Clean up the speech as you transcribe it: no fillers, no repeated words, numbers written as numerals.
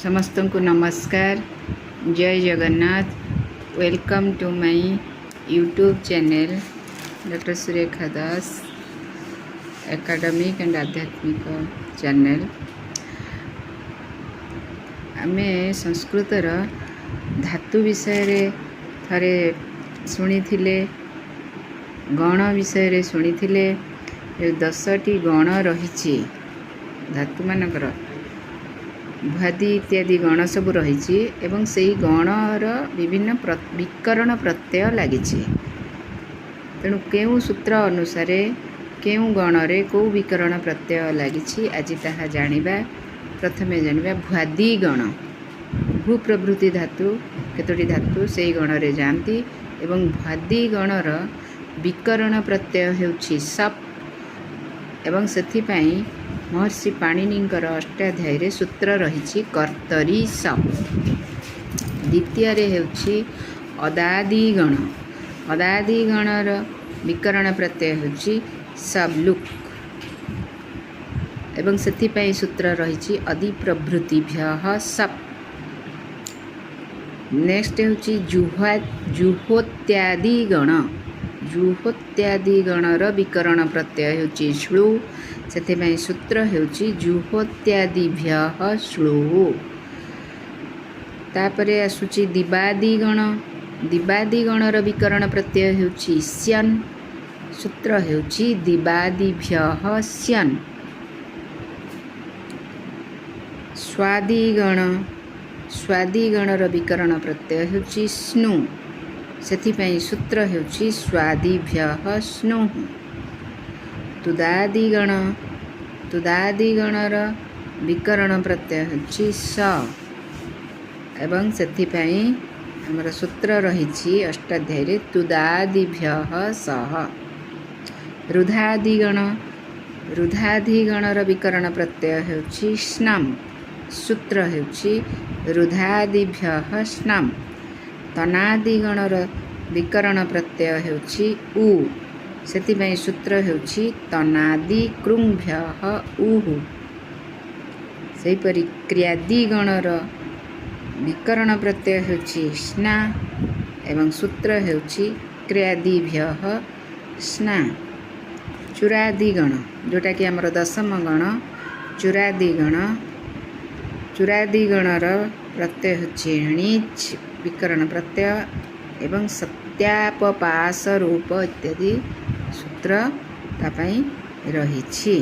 समस्त को नमस्कार। जय Jagannath. Welcome to my YouTube channel doctor Surekha Das academic and आध्यात्मिक चैनल। आमे संस्कृतर धातु विषय रे थरे शुणी गण विषय शुणी 10टी गण रही धातु मानकर भुआदि इत्यादि गण सब रही एवं से गणर विभिन्न विकरण प्रत्यय लगी। तेणु केउ सूत्र अनुसार केउ गणरे कौ विकरण प्रत्यय लगी आज ताहा जानिबा। प्रथमे जानिबा भुआदि गण। भू प्रभृति धातु केतोटी धातु से गणरे जाती एवं भुआदि गणर विकरण प्रत्यय हेउछि सप एवं सेथिपाई महर्षि पाणिनिंकर अष्टाध्यायी रे सूत्र रही कर्तरी सप। द्वितीय रे हेउछि अदादि गण। अदादि गणर विकरण प्रत्यय हेउछि सबलुक एवं सेथिपाई सूत्र रही अदि प्रभृतिभ्यः सप। नेक्स्ट हेउछि जुहोत्यादि गण। जुहोत्यादि गणर विकरण प्रत्यय हेउछि श्लू। सेथिपाई सूत्र हेउछि जुहोत्यादिभ्यः श्लू। तापरे आसुछि दिवादि गण। दिवादि गणर विकरण प्रत्यय हेउछि स्यन्। सूत्र हेउछि दिवादिभ्यः स्यन्। स्वादि गण। स्वादि गणर विकरण प्रत्यय हेउछि स्नु। सेथिपाई सूत्र हेउछि स्वादिभ्यः स्नुः। तुदादि गण। तुदादि गणर विकरण प्रत्यय हेउछि स एवं सेथिपाई हमर सूत्र रही अष्टाध्यायी रे तुदादिभ्यः सह। रुधादि गण। रुधादि गणर विकरण प्रत्यय हेउछि स्नम। सूत्र हेउछि रुधादिभ्यः स्नम। तनादि गणर विकरण प्रत्यय हेउछि उ। सेथिपाई सूत्र हेउछि तनादि कृंभ्यः उहु। सेहिपरि क्रियादि गणर विकरण प्रत्यय हेउछि स्ना एवं सूत्र हेउछि क्रियादिभ्यः स्ना। चुरादि गण जोटा कि हमर 10म गण चुरादि गण। चुरादि गणर प्रत्यय हेउछि णिच विकरण प्रत्यय एवं सत्यापपास रूप इत्यादि सूत्र तापाई रही।